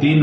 3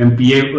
MPA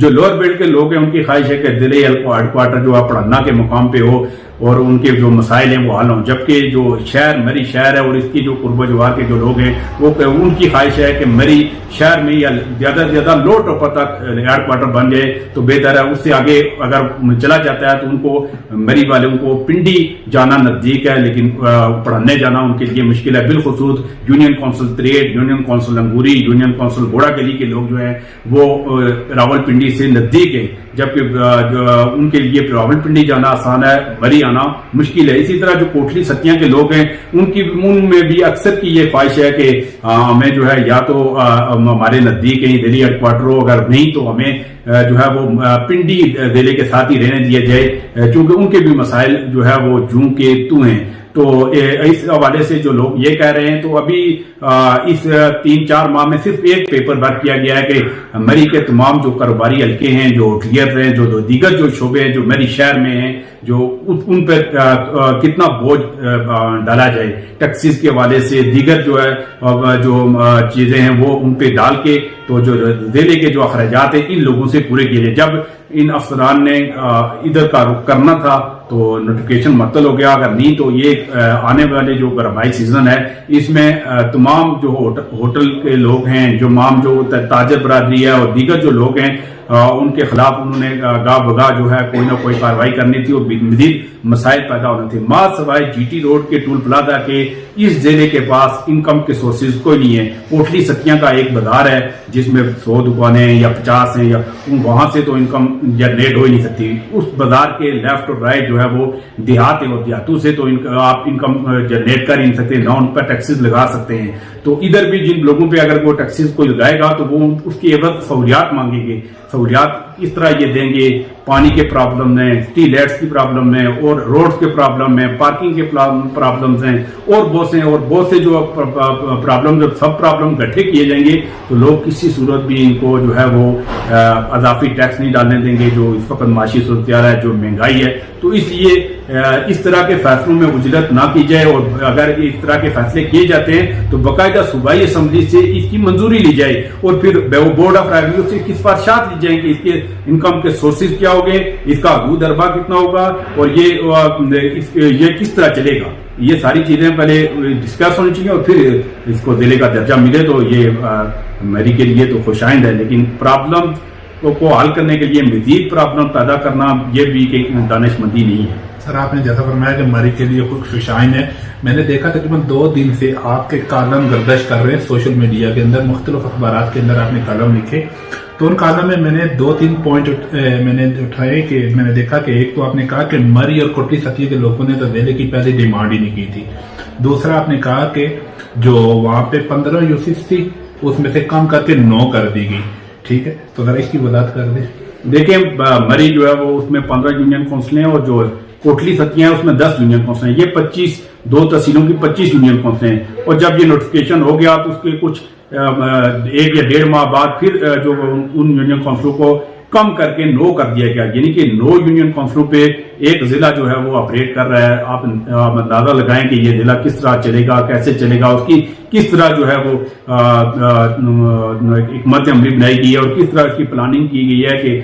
جو lower belt کے لوگ ہیں ان کی خواہش ہے کہ ضلعی ہیڈ کوارٹر جو ہے پڑھنا کے مقام پہ ہو اور ان کے جو مسائل ہیں وہ حل ہوں، جبکہ جو شہر مری شہر ہے اور اس کی جو قرب و جوار کے جو لوگ ہیں وہ ان کی خواہش ہے کہ مری شہر میں یا زیادہ سے زیادہ لو ٹوپر تک ہیڈ کوارٹر بن جائے تو بہتر ہے۔ اس سے آگے اگر چلا جاتا ہے تو ان کو مری والوں کو پنڈی جانا نزدیک ہے، لیکن پڑھنے جانا ان کے لیے مشکل ہے، بالخصوص یونین کونسل تریٹ، union council Angoori, union council Gora Gali کے لوگ جو ہیں وہ راول پنڈی سے نزدیک ہیں، جبکہ ان کے لیے راول پنڈی جانا آسان ہے، مری آنا مشکل ہے۔ اسی طرح جو کوٹلی ستیاں کے لوگ ہیں ان میں بھی اکثر کی یہ خواہش ہے کہ ہمیں جو ہے یا تو ہمارے نزدیک کہیں ضلعی ہیڈ کوارٹر ہو، اگر نہیں تو ہمیں جو ہے وہ پنڈی ضلع کے ساتھ ہی رہنے دیا جائے، چونکہ ان کے بھی مسائل جو ہے وہ جوں کے تو ہیں۔ تو اس حوالے سے جو لوگ یہ کہہ رہے ہیں تو ابھی اس 3-4 ماہ میں صرف ایک پیپر ورک کیا گیا ہے کہ مری کے تمام جو کاروباری حلقے ہیں، جو ہوٹلیئر ہیں، جو دیگر جو شعبے ہیں جو مری شہر میں ہیں، جو ان پہ کتنا بوجھ ڈالا جائے ٹیکسیز کے حوالے سے، دیگر جو ہے جو چیزیں ہیں وہ ان پہ ڈال کے تو جو ضلع کے جو اخراجات ہیں ان لوگوں سے پورے کیے جائے۔ جب ان افسران نے ادھر کا رخ کرنا تھا تو نوٹیفکیشن معطل ہو گیا، اگر نہیں تو یہ آنے والے جو گرمائی سیزن ہے اس میں تمام جو ہوٹل کے لوگ ہیں، جو جو تاجر برادری ہے اور دیگر جو لوگ ہیں ان کے خلاف انہوں نے گاہ بگاہ جو ہے کوئی نہ کوئی کارروائی کرنی تھی اور مزید مسائل پیدا ہونے تھے۔ ماں سوائے جی ٹی روڈ کے ٹول پلازا کے اس ضلع کے پاس انکم کے سورسز کوئی نہیں ہے۔ کوٹلی ستیاں کا ایک بازار ہے جس میں 100 دکانیں یا 50 ہیں، یا وہاں سے تو انکم جنریٹ ہو ہی نہیں سکتی۔ اس بازار کے لیفٹ اور رائٹ جو ہے وہ دیہات ہیں اور دیہاتوں سے تو آپ انکم جنریٹ کر ہی نہیں سکتے، نہ ان پر ٹیکسز لگا سکتے ہیں۔ تو ادھر بھی جن لوگوں پہ اگر وہ ٹیکسز کوئی لگائے گا تو وہ اس کی عوض سہولیات مانگیں گے۔ سہولیات اس طرح یہ دیں گے، پانی کے پرابلم ہیں، سٹی لائٹس کی پرابلم ہے، اور روڈز کے پرابلم ہیں، پارکنگ کے پرابلمز ہیں، اور بہت سے جو پرابلم، جب سب پرابلم اکٹھے کیے جائیں گے تو لوگ کسی صورت بھی ان کو جو ہے وہ اضافی ٹیکس نہیں ڈالنے دیں گے۔ جو اس وقت معاشی صورتحال ہے، جو مہنگائی ہے، تو اس لیے اس طرح کے فیصلوں میں اجرت نہ کی جائے، اور اگر اس طرح کے فیصلے کیے جاتے ہیں تو باقاعدہ صوبائی اسمبلی سے اس کی منظوری لی جائے، اور پھر بورڈ آف ریونیو سے اس کی سفارشات لی جائیں کہ اس کے انکم کے سورسز کیا ہوگے، اس کا حدود اربا کتنا ہوگا، اور یہ کس طرح چلے گا۔ یہ ساری چیزیں پہلے ڈسکس ہونی چاہیے، اور پھر اس کو ضلع کا درجہ ملے تو یہ میری کے لیے تو خوش آئند ہے۔ لیکن پرابلم کو حل کرنے کے لیے مزید پرابلم پیدا کرنا یہ بھی کہ دانش مندی نہیں ہے۔ سر آپ نے جیسا فرمایا کہ مری کے لیے خوش آئند ہے، میں نے دیکھا تقریباً 2 دن سے آپ کے کالم گردش کر رہے ہیں سوشل میڈیا کے اندر، مختلف اخبارات کے اندر آپ نے کالم لکھے، تو ان کالم میں نے 2-3 پوائنٹ میں نے اٹھائے کہ میں نے دیکھا کہ ایک تو آپ نے کہا کہ مری اور کوٹلی ستیہ کے لوگوں نے تو ضلع کی پہلے ڈیمانڈ ہی نہیں کی تھی۔ دوسرا آپ نے کہا کہ جو وہاں پہ 15 یوسف تھی اس میں سے کم کر کے 9 کر دی گئی، ٹھیک ہے، تو ذرا اس کی وضاحت کر دیں۔ دیکھیں مری جو ہے وہ اس میں 15 یونین کونسلیں ہیں، اور جو کوٹلی ستیاں ہیں اس میں 10 یونین کونسلیں ہیں۔ یہ 2 تحصیلوں کی 25 یونین کونسلیں ہیں، اور جب یہ نوٹیفکیشن ہو گیا تو اس کے کچھ 1 یا 1.5 ماہ بعد پھر جو ان یونین کونسلوں کو کم کر کے 9 کر دیا گیا، یعنی کہ 9 یونین کونسلوں پہ ایک ضلع جو ہے وہ آپریٹ کر رہا ہے۔ آپ اندازہ لگائیں کہ یہ ضلع کس طرح چلے گا، کیسے چلے گا، اس کی کس طرح جو ہے وہ حکمت عملی بنائی گئی ہے، اور کس طرح اس کی پلاننگ کی گئی ہے کہ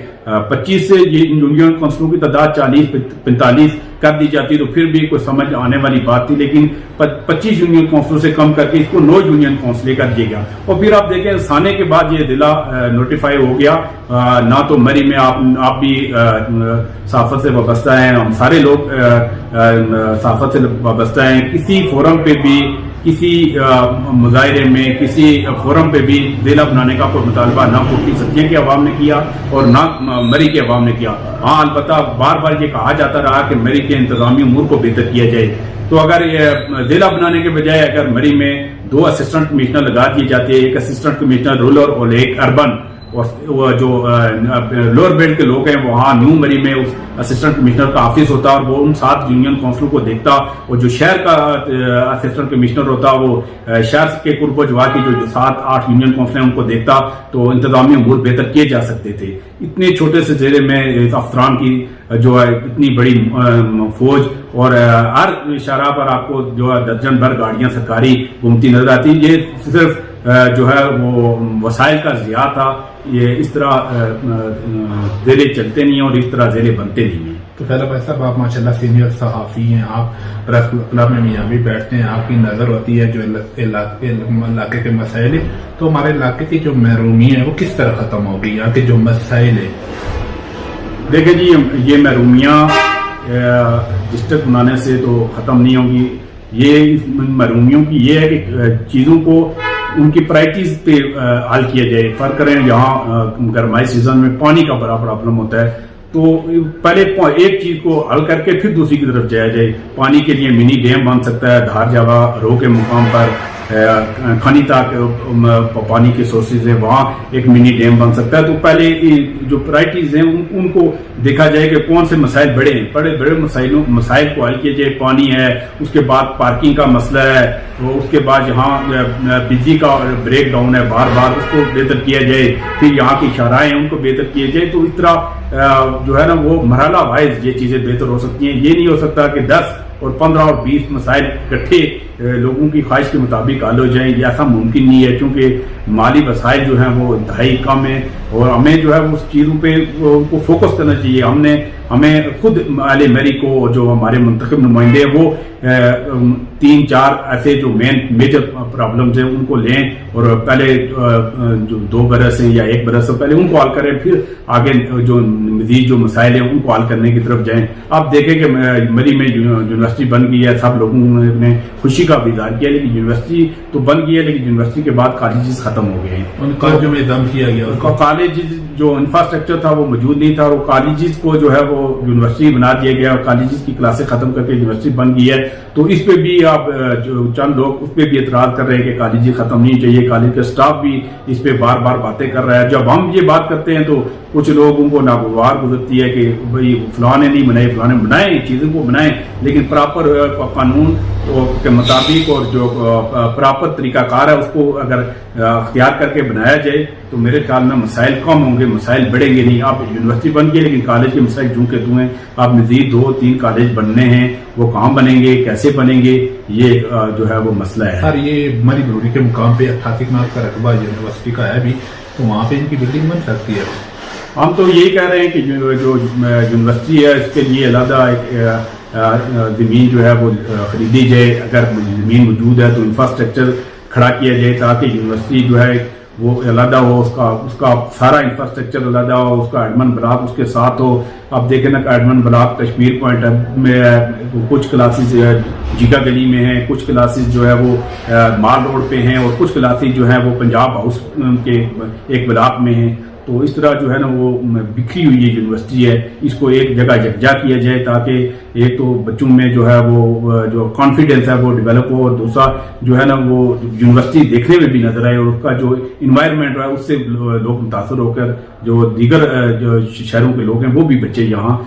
25 سے یہ یونین کونسلوں کی تعداد 40-45 کر دی جاتی تو پھر بھی کوئی سمجھ آنے والی بات تھی، لیکن 25 یونین کونسلوں سے کم کر کے اس کو 9 یونین کونسلیں کر دیا گیا۔ اور پھر آپ دیکھیں سانے کے بعد یہ ضلع نوٹیفائی ہو گیا، نہ تو مری میں آپ بھی صحافت سے وابستہ ہیں، ہم سارے لوگ صحافت سے وابستہ ہیں، کسی فورم پہ بھی، کسی مظاہرے میں، کسی فورم پہ بھی ضلع بنانے کا کوئی مطالبہ نہ کوٹلی ستیہ کے عوام نے کیا اور نہ مری کے عوام نے کیا۔ ہاں البتہ بار بار یہ کہا جاتا رہا کہ مری کے انتظامی امور کو بہتر کیا جائے، تو اگر ضلع بنانے کے بجائے اگر مری میں 2 اسسٹنٹ کمشنر لگا دیے جاتے، ایک اسسٹنٹ کمشنر رورل اور ایک اربن، اور جو لوور بیلٹ کے لوگ ہیں وہاں نیو مری میں اس اسسٹنٹ کمشنر کا آفس ہوتا اور وہ ان 7 یونین کونسلوں کو دیکھتا، اور جو شہر کا اسسٹنٹ کمشنر ہوتا وہ شہر کے قرب و جوار کی جو 7-8 یونین کونسلیں ان کو دیکھتا، تو انتظامی امور بہتر کیے جا سکتے تھے۔ اتنے چھوٹے سے ضلع میں افسران کی جو ہے اتنی بڑی فوج، اور ہر شاہراہ پر آپ کو جو ہے درجن بھر گاڑیاں سرکاری گھومتی نظر آتی۔ یہ صرف جو ہے وہ وسائل کا ضیاع تھا. یہ اس طرح ذیلیں چلتے نہیں ہیں اور اس طرح ذیلیں بنتے نہیں ہیں. تو فیض بھائی صاحب آپ ماشاءاللہ سینئر صحافی ہیں, آپ پریس کلب میں یہاں بھی بیٹھتے ہیں, آپ کی نظر ہوتی ہے جو علاقے کے مسائل ہیں, تو ہمارے علاقے کی جو محرومی ہے وہ کس طرح ختم ہوگی, یہاں کے جو مسائل ہیں؟ دیکھیں جی, یہ محرومیاں ڈسٹرکٹ بنانے سے تو ختم نہیں ہوں گی. یہ محرومیوں کی یہ ہے کہ چیزوں کو ان کی پرائرٹیز پہ حل کیا جائے. فرق کریں یہاں گرمائی سیزن میں پانی کا بڑا پرابلم ہوتا ہے, تو پہلے ایک چیز کو حل کر کے پھر دوسری کی طرف جایا جائے. پانی کے لیے منی ڈیم بن سکتا ہے دھار جاوا رو کے مقام پر, کھانی تک پانی کے سورسز ہیں وہاں ایک منی ڈیم بن سکتا ہے. تو پہلے جو پرائرٹیز ہیں ان کو دیکھا جائے کہ کون سے مسائل بڑے ہیں, بڑے مسائل کو حل کیا جائے. پانی ہے, اس کے بعد پارکنگ کا مسئلہ ہے, اس کے بعد یہاں بجلی کا بریک ڈاؤن ہے بار بار, اس کو بہتر کیا جائے. پھر یہاں کی شاہراہیں ہیں ان کو بہتر کیا جائے. تو اس طرح جو ہے نا وہ مرحلہ وائز یہ چیزیں بہتر ہو سکتی ہیں. یہ نہیں ہو سکتا کہ 10 اور 15 اور 20 مسائل اکٹھے لوگوں کی خواہش کے مطابق حل ہو جائیں. یہ ایسا ممکن نہیں ہے, کیونکہ مالی وسائل جو ہیں وہ انتہائی کم ہیں, اور ہمیں جو ہے اس چیزوں پہ ان کو فوکس کرنا چاہیے. ہمیں خود اہل مری کو جو ہمارے منتخب نمائندے ہیں وہ 3-4 ایسے جو میجر پرابلمز ہیں ان کو لیں, اور پہلے جو 2 برس ہیں یا 1 برس سے پہلے ان کو حل کریں, پھر آگے جو مزید جو مسائل ہیں ان کو حل کرنے کی طرف جائیں. آپ دیکھیں کہ مری میں یونیورسٹی بن گئی ہے, سب لوگوں نے خوشی کا بھی اظہار کیا, لیکن یونیورسٹی تو بن گئی ہے لیکن یونیورسٹی کے بعد کالجز ختم ہو گئے ہیں. ان کالجوں میں ضم کیا گیا, کالجز جو انفراسٹرکچر تھا وہ موجود نہیں تھا, اور کالجز کو جو ہے وہ یونیورسٹی بنا دیا گیا, اور کالجز کی کلاسیں ختم کر کے یونیورسٹی بن گئی ہے. تو اس پہ بھی آپ جو چند لوگ اس پہ بھی اعتراض کر رہے ہیں کہ کالجز ختم نہیں چاہیے. کالج کا سٹاف بھی اس پہ بار بار باتیں کر رہا ہے. جب ہم یہ بات کرتے ہیں تو کچھ لوگوں کو ناگوار گزرتی ہے کہ بھائی فلاں نے نہیں بنائے, فلاں نے بنائے, چیزوں کو بنائیں, لیکن پراپر قانون کے مطابق اور جو پراپر طریقہ کار ہے اس کو اگر اختیار کر کے بنایا جائے تو میرے خیال میں مسائل کم ہوں گے, مسائل بڑھیں گے نہیں. آپ یونیورسٹی بن گئی لیکن کالج کے مسائل جوں کے توں ہیں. آپ مزید 2-3 کالج بننے ہیں, وہ کہاں بنیں گے, کیسے بنیں گے, یہ جو ہے وہ مسئلہ ہے. سر یہ مری بروری کے مقام پہ 88 کنال کا رقبہ یونیورسٹی کا ہے بھی, تو وہاں پہ ان کی بلڈنگ بن سکتی ہے. ہم تو یہی کہہ رہے ہیں کہ جو یونیورسٹی ہے اس کے لیے علیحدہ ایک زمین جو ہے وہ خریدی جائے. اگر زمین موجود ہے تو انفراسٹرکچر کھڑا کیا جائے تاکہ یونیورسٹی جو ہے وہ علیحدہ ہو, اس کا سارا انفراسٹرکچر علیحدہ ہو, اس کا ایڈمن بلاک اس کے ساتھ ہو. آپ دیکھیں نا کہ ایڈمن بلاک کشمیر پوائنٹ میں کچھ کلاسز جیگا گلی میں ہیں, کچھ کلاسز جو ہے وہ مال روڈ پہ ہیں, اور کچھ کلاسز جو ہیں وہ پنجاب ہاؤس کے ایک بلاک میں ہیں. تو اس طرح جو ہے نا وہ بکھری ہوئی یہ یونیورسٹی ہے, اس کو ایک جگہ یکجا کیا جائے تاکہ ایک تو بچوں میں جو ہے وہ جو کانفیڈنس ہے وہ ڈیولپ ہو, اور دوسرا جو ہے نا وہ یونیورسٹی دیکھنے میں بھی نظر آئے, اور اس کا جو انوائرمنٹ ہے اس سے لوگ متاثر ہو کر جو دیگر جو شہروں کے لوگ ہیں وہ بھی بچے یہاں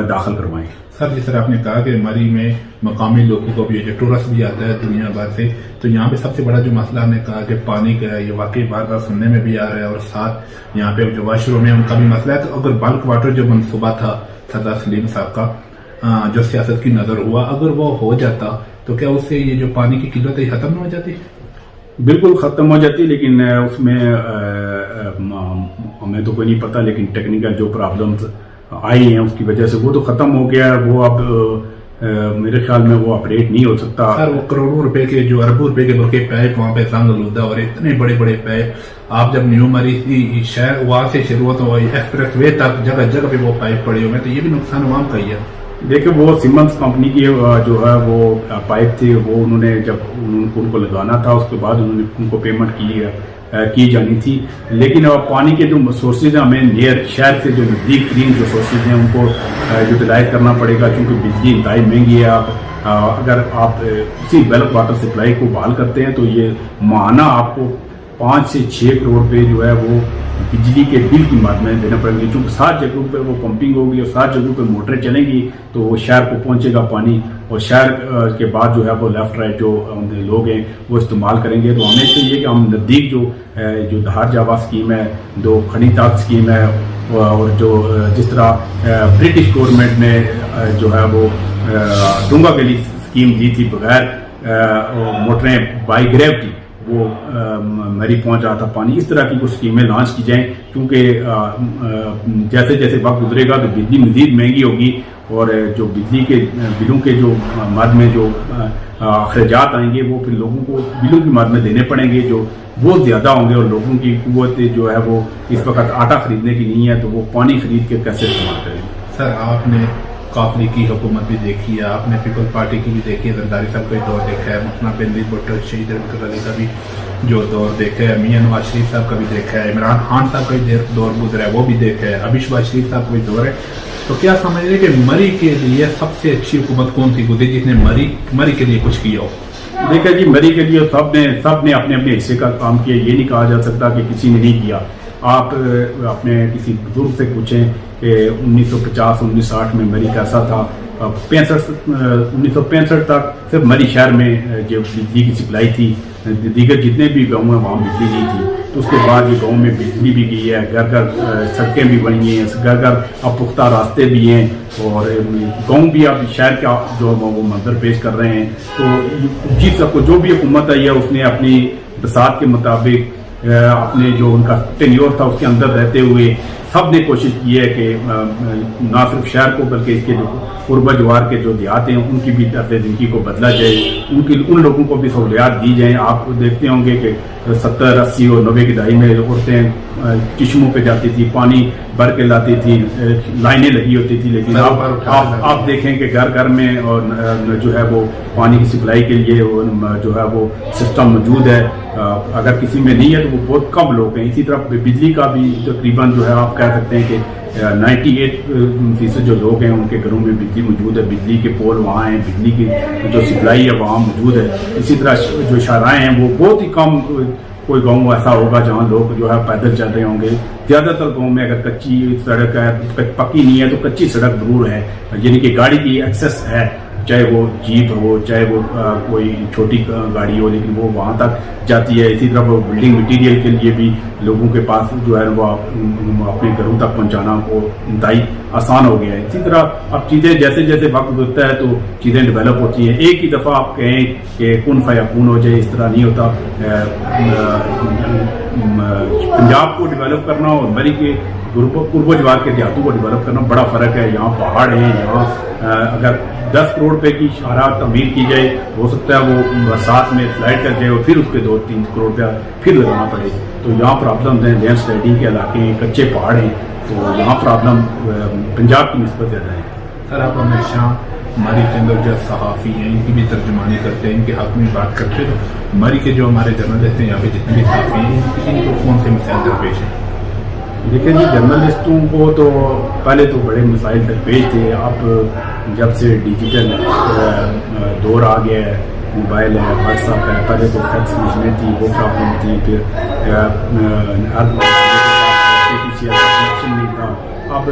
داخل کروائیں. سر جس طرح آپ نے کہا کہ مری میں مقامی لوگوں کو بھی جو ٹورسٹ بھی آتا ہے دنیا بھر سے, تو یہاں پہ سب سے بڑا جو مسئلہ ہم نے کہا کہ پانی کا ہے, یہ واقعی بار بار سننے میں بھی آ رہا ہے, اور ساتھ یہاں پہ جو واش روم ہے ان کا بھی مسئلہ ہے. تو اگر بلک واٹر جو منصوبہ تھا سردار سلیم صاحب کا جو سیاست کی نظر ہوا, اگر وہ ہو جاتا تو کیا اس سے یہ جو پانی کی قلت ہے ختم نہ ہو جاتی؟ بالکل ختم ہو جاتی, لیکن اس میں ہمیں تو کوئی نہیں پتا, لیکن ٹیکنیکل جو پرابلمز آئی ہیں اس کی وجہ سے وہ تو ختم ہو گیا. وہ اب میرے خیال میں وہ آپریٹ نہیں ہو سکتا. سر وہ کروڑوں روپے کے جو اربوں روپے کے بلکہ پائپ وہاں پہ زنگ آلودہ, اور اتنے بڑے بڑے پائپ, آپ جب نیو مری شہر وہاں سے شروع ہوتا ہو ایکسپریس وے تک جگہ جگہ پہ وہ پائپ پڑے ہوئے, تو یہ بھی نقصان عوام کا ہی ہے. دیکھیں وہ سیمنس کمپنی کی جو ہے وہ پائپ تھی, وہ انہوں نے جب ان کو لگانا تھا اس کے بعد انہوں نے ان کو پیمنٹ کی جانی تھی, لیکن پانی کے جو سورسز ہیں ہمیں نیئر شہر سے جو نزدیک ترین جو سورسز ہیں ان کو یوٹیلائز کرنا پڑے گا, کیونکہ بجلی انتہائی مہنگی ہے. اگر آپ اسی بلک واٹر سپلائی کو بحال کرتے ہیں تو یہ ماہانہ آپ کو 5 سے 6 کروڑ روپے جو ہے وہ بجلی کے بل کی مد میں دینا پڑیں گے, چونکہ 7 جگہوں پہ وہ پمپنگ ہوگی اور 7 جگہوں پہ موٹریں چلیں گی تو وہ شہر کو پہنچے گا پانی, اور شہر کے بعد جو ہے وہ لیفٹ رائٹ جو لوگ ہیں وہ استعمال کریں گے. تو ہمیں چاہیے کہ ہم نزدیک جو دھار جاوا اسکیم ہے, جو کھنی تاک اسکیم ہے, اور جو جس طرح برٹش گورنمنٹ نے جو ہے وہ ڈونگا گلی اسکیم دی تھی بغیر موٹریں بائی گریوٹی, وہ مری پہنچ رہا تھا پانی. اس طرح کی کچھ اسکیمیں لانچ کی جائیں, کیونکہ جیسے جیسے وقت گزرے گا تو بجلی مزید مہنگی ہوگی, اور جو بجلی کے بلوں کے جو مد میں جو اخراجات آئیں گے وہ پھر لوگوں کو بلوں کی مد میں دینے پڑیں گے, جو بہت زیادہ ہوں گے, اور لوگوں کی قوت جو ہے وہ اس وقت آٹا خریدنے کی نہیں ہے, تو وہ پانی خرید کے کیسے استعمال کریں گے. سر آپ نے قافلی کی حکومت بھی دیکھی ہے, آپ نے پیپل پارٹی کی بھی دیکھی ہے, زرداری صاحب کا دور دیکھا ہے, محترمہ بینظیر بھٹو شہید رحمت اللہ علیہ کا بھی جو دور دیکھا ہے, میاں نواز شریف صاحب کا بھی دیکھا ہے, عمران خان صاحب کا بھی دور گزرا ہے وہ بھی دیکھا ہے, ابھی شہباز شریف صاحب کا بھی دور ہے. تو کیا سمجھ رہے کہ مری کے لیے سب سے اچھی حکومت کون سی گزری جس نے مری کے لیے کچھ کیا ہو؟ دیکھا جی, مری کے لیے سب نے اپنے اپنے حصے کا کام کیا, یہ نہیں کہا جا سکتا کہ کسی نے نہیں کیا. آپ اپنے کسی بزرگ سے پوچھیں کہ 1950-1960 میں مری کیسا تھا. 1965 تک صرف مری شہر میں جو بجلی کی سپلائی تھی, دیگر جتنے بھی گاؤں ہیں وہاں بجلی نہیں تھی. تو اس کے بعد یہ گاؤں میں بجلی بھی گئی ہے, گھر گھر سڑکیں بھی بنی ہیں, گھر گھر اب پختہ راستے بھی ہیں, اور گاؤں بھی اب شہر کا جو وہ منظر پیش کر رہے ہیں. تو جس کو جو بھی حکومت آئی ہے اس نے اپنی بساط کے مطابق اپنے جو ان کا ٹینیور تھا اس کے اندر رہتے ہوئے سب نے کوشش کی ہے کہ نہ صرف شہر کو بلکہ اس کے جو قربہ جوار کے جو دیہات ہیں ان کی بھی طرز زندگی کو بدلا جائے, ان لوگوں کو بھی سہولیات دی جائیں. آپ دیکھتے ہوں گے کہ 70, 80 اور 90 کی دہائی میں عورتیں چشموں پہ جاتی تھی, پانی بھر کے لاتی تھی, لائنیں لگی ہوتی تھی, لیکن آپ دیکھیں کہ گھر گھر میں اور جو ہے وہ پانی کی سپلائی کے لیے جو ہے وہ سسٹم موجود ہے. اگر کسی میں نہیں ہے تو وہ بہت کم لوگ ہیں. اسی طرح بجلی کا بھی تقریباً جو ہے آپ کہہ سکتے ہیں کہ 98% جو لوگ ہیں ان کے گھروں میں بجلی موجود ہے, بجلی کے پول وہاں ہیں, بجلی کی جو سپلائی ہے وہاں موجود ہے. اسی طرح جو شاہراہیں ہیں وہ بہت ہی کم, کوئی گاؤں ایسا ہوگا جہاں لوگ جو ہے پیدل چل رہے ہوں گے. زیادہ تر گاؤں میں اگر کچی سڑک ہے, پکی نہیں ہے تو کچی سڑک ضرور ہے, یعنی کہ گاڑی کی ایکسیس ہے, چاہے وہ جیپ ہو چاہے وہ کوئی چھوٹی گاڑی ہو, لیکن وہ وہاں تک جاتی ہے. اسی طرح وہ بلڈنگ مٹیریل کے لیے بھی لوگوں کے پاس جو ہے وہ اپنے گھروں تک پہنچانا وہ انتہائی آسان ہو گیا ہے. اسی طرح اب چیزیں جیسے جیسے وقت گزرتا ہے تو چیزیں ڈیولپ ہوتی ہیں. ایک ہی دفعہ آپ کہیں کہ کن فیکون ہو جائے, اس طرح نہیں ہوتا. پنجاب کو ڈیولپ کرنا اور مری کے قرب و جوار کے دیہاتوں کو ڈیولپ کرنا بڑا فرق ہے. یہاں پہاڑ ہیں, یہاں اگر 10 کروڑ روپے کی شاہراہ تعمیر کی جائے ہو سکتا ہے وہ برسات میں فلائٹ کر جائے اور پھر اس پہ 2-3 کروڑ روپیہ پھر لگانا پڑے. تو یہاں پرابلم ہیں, لینڈ سلائڈنگ کے علاقے ہیں, کچے پہاڑ ہیں, تو یہاں پرابلم پنجاب کی نسبت زیادہ ہے. سر آپ ہمیشہ مری کے اندر جو صحافی ہیں ان کی بھی ترجمانی کرتے ہیں, ان کے حق میں بات کرتے ہیں. تو مری کے جو ہمارے جرنلسٹ ہیں یہاں پہ جتنے بھی صحافی ہیں ان کو کون سے مسائل درپیش ہیں؟ دیکھیں جی, جرنلسٹوں کو تو پہلے تو بڑے مسائل درپیش تھے. اب جب سے ڈیجیٹل دور آ گیا ہے, موبائل ہے, واٹس ایپ ہے, پہلے تو فیکس مشینیں تھی وہ پرابلم تھی, پھر نہیں تھا. اب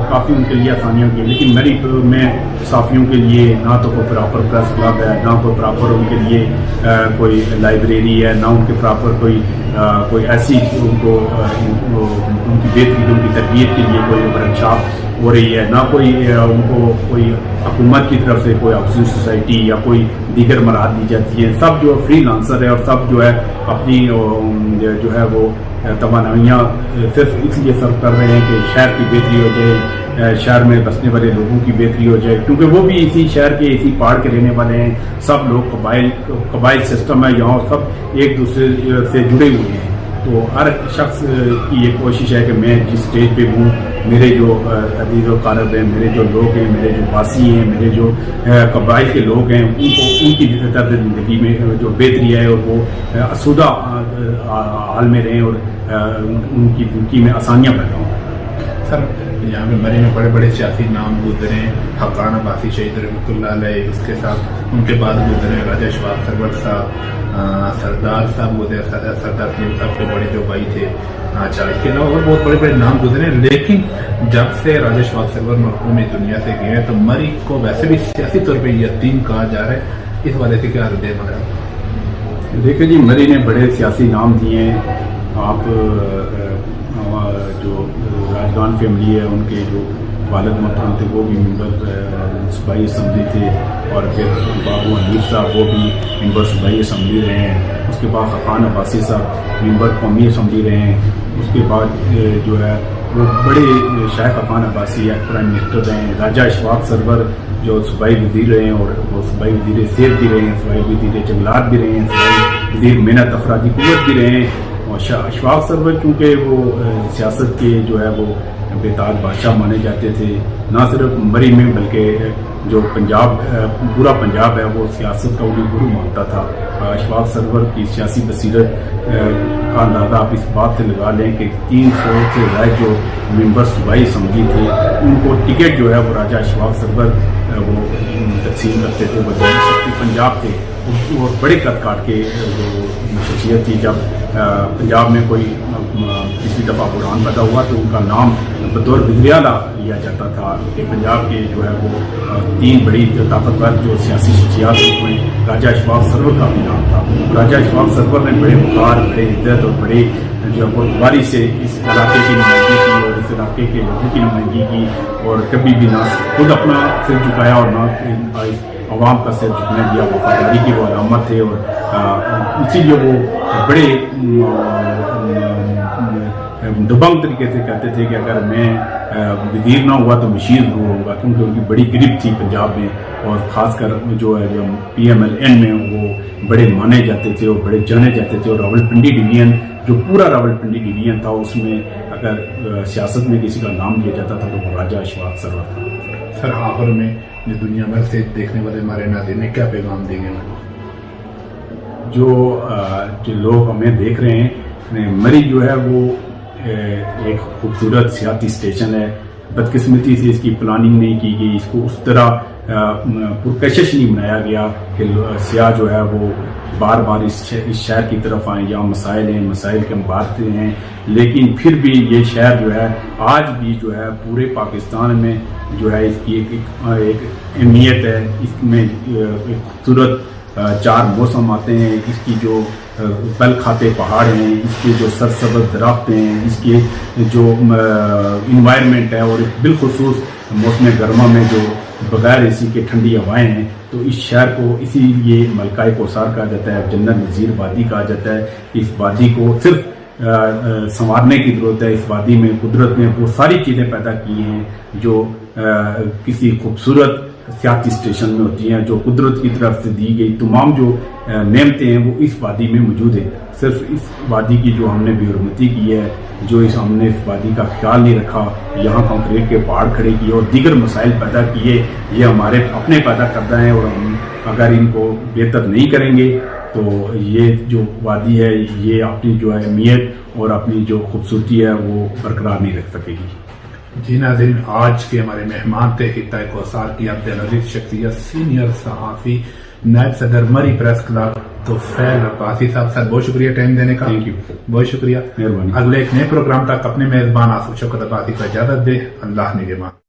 کافی ان کے لیے آسانیاں کی, لیکن مری میں صحافیوں کے لیے نہ تو کوئی پراپر پریس کلب ہے, نہ کوئی پراپر ان کے لیے کوئی لائبریری ہے, نہ ان کے پراپر کوئی ایسی ان کو ان کی بہتری ان کی تربیت کے لیے کوئی ورکشاپ ہو رہی ہے, نہ کوئی ان کو کوئی حکومت کی طرف سے کوئی ہاؤسنگ سوسائٹی یا کوئی دیگر مراحت دی جاتی ہے. سب جو فری لانسر ہے اور سب جو ہے اپنی جو ہے وہ توانائیاں صرف اس لیے صرف کر رہے ہیں کہ شہر کی بہتری ہو جائے, شہر میں بسنے والے لوگوں کی بہتری ہو جائے, کیونکہ وہ بھی اسی شہر کے اسی پہاڑ کے رہنے والے ہیں. سب لوگ قبائل سسٹم ہے یہاں, سب ایک دوسرے سے جڑے ہوئے ہیں. تو ہر شخص کی یہ کوشش ہے کہ میں جس اسٹیج پہ ہوں, میرے جو عزیز و قارب ہیں, میرے جو لوگ ہیں, میرے جو باسی ہیں, میرے جو قبائل کے لوگ ہیں, ان کی طرز زندگی میں جو بہتری ہے اور وہ آسودہ حال میں رہیں اور ان کی زندگی میں آسانیاں پیدا ہوں. سر یہاں پہ مری میں بڑے بڑے سیاسی نام گزرے ہیں, حقان عباسی شہید رحمۃ اللہ علیہ, اس کے ساتھ ان کے بعد گزرے راجہ شفاق سرور صاحب, سردار صاحب گزرے, سردار سلیم صاحب کے بڑے جو بھائی تھے. اچھا, اس کے علاوہ اور بہت بڑے بڑے نام گزرے ہیں, لیکن جب سے راجہ شفاق سرور مرحوم دنیا سے گئے ہیں تو مری کو ویسے بھی سیاسی طور پہ یتیم کہا جا رہا ہے. اس والے سے کیا رد عمل ہے؟ دیکھیں جی, مری نے بڑے سیاسی نام دیے ہیں. آپ جو راجگان فیملی ہے ان کے جو والد محترم تھے وہ بھی ممبر صوبائی اسمبلی تھے، اور پھر بابو حنیف صاحب وہ بھی ممبر صوبائی اسمبلی رہے ہیں، اس کے بعد خاقان عباسی صاحب ممبر قومی اسمبلی رہے ہیں، اس کے بعد جو ہے وہ بڑے شاہ خاقان عباسی پرائم منسٹر رہے ہیں، راجہ اشفاق سرور جو صوبائی وزیر رہے ہیں اور وہ صوبائی وزیر صحت بھی رہے ہیں، صوبائی وزیر جنگلات بھی رہے ہیں، صوبائی وزیر محنت افرادی قوت بھی رہے ہیں، اور شاہ اشفاق سرور چونکہ وہ سیاست کے جو ہے وہ بےتاج بادشاہ مانے جاتے تھے، نہ صرف مری میں بلکہ جو پنجاب پورا پنجاب ہے وہ سیاست کا انہیں گرو مانتا تھا۔ اشفاق سرور کی سیاسی بصیرت کا اندازہ آپ اس بات سے لگا لیں کہ 300 سے زائد جو ممبر صوبائی اسمبلی تھے ان کو ٹکٹ جو ہے وہ راجہ اشفاق سرور وہ تقسیم کرتے تھے، وہ سکتی پنجاب تھے اور بڑے قد کاٹ کے جو شخصیت تھی۔ جب پنجاب میں کوئی کسی دفعہ بحران پیدا ہوا تو ان کا نام بطور وزیر اعلیٰ لیا جاتا تھا کہ پنجاب کے جو ہے وہ 3 بڑی طاقتور جو سیاسی شخصیات اس میں راجہ اشفاق سرور کا بھی نام تھا۔ راجہ اشفاق سرور نے بڑے وقار، بڑے عزت اور بڑے جو باری سے اس علاقے کی نمائندگی کی اور اس علاقے کے لوگوں کی نمائندگی کی، اور کبھی بھی نہ خود اپنا سر جھکایا اور نہ عوام کا سر جھکنے دیا۔ وفاداری کی وہ علامت تھے، اور اسی لیے وہ بڑے دبنگ طریقے سے کہتے تھے کہ اگر میں وزیر نہ ہوا تو مشیر ضرور ہوں گا، کیونکہ ان کی بڑی گرفت تھی پنجاب میں، اور خاص کر جو ہے جو PMLN میں وہ بڑے مانے جاتے تھے اور بڑے جانے جاتے تھے۔ اور راولپنڈی ڈویژن جو پورا راولپنڈی ڈویژن تھا اس میں اگر سیاست میں کسی کا نام لیا جاتا تھا تو وہ راجہ اشفاق سرور تھا۔ سر آخر میں جو دنیا بھر سے دیکھنے والے ہمارے ناظرین نے کیا پیغام دیں گے؟ جو لوگ ہمیں دیکھ رہے ہیں، مری جو ہے وہ ایک خوبصورت سیاحتی اسٹیشن ہے، بدقسمتی سے اس کی پلاننگ نہیں کی گئی، اس کو اس طرح پرکشش نہیں بنایا گیا کہ سیاح جو ہے وہ بار بار اس شہر کی طرف آئیں۔ یہاں مسائل ہیں، مسائل کے ہم بات ہیں، لیکن پھر بھی یہ شہر جو ہے آج بھی جو ہے پورے پاکستان میں جو ہے اس کی ایک اہمیت ہے۔ اس میں ایک خوبصورت 4 موسم آتے ہیں، اس کی جو پل کھاتے پہاڑ ہیں، اس کے جو سرسبز درخت ہیں، اس کے جو انوائرمنٹ ہے، اور بالخصوص موسم گرما میں جو بغیر اسی کے ٹھنڈی ہوائیں ہیں، تو اس شہر کو اسی لیے ملکہ کوثر کہا جاتا ہے، جنت نظیر وادی کہا جاتا ہے۔ اس وادی کو صرف سنوارنے کی ضرورت ہے۔ اس وادی میں قدرت نے وہ ساری چیزیں پیدا کی ہیں جو کسی خوبصورت سیاحتی اسٹیشن میں ہوتی ہیں، جو قدرت کی طرف سے دی گئی تمام جو نعمتیں ہیں وہ اس وادی میں موجود ہیں۔ صرف اس وادی کی جو ہم نے بے حرمتی کی ہے، جو ہم نے اس وادی کا خیال نہیں رکھا، یہاں کنکریٹ کے پہاڑ کھڑے کیے اور دیگر مسائل پیدا کیے، یہ ہمارے اپنے پیدا کردہ ہیں، اور ہم اگر ان کو بہتر نہیں کریں گے تو یہ جو وادی ہے یہ اپنی جو اہمیت اور اپنی جو خوبصورتی ہے وہ برقرار نہیں رکھ سکے گی۔ جی ناظرین، آج کے ہمارے مہمان تھے خطہ کوثر کی عبدالعزیز شخصیت، سینئر صحافی، نائب صدر مری پریس کلب توفیل عباسی صاحب۔ سر بہت شکریہ ٹائم دینے کا، بہت شکریہ، مہربانی۔ اگلے ایک نئے پروگرام تک اپنے میزبان آصف شوکت عباسی کو اجازت دے، اللہ نگہبان۔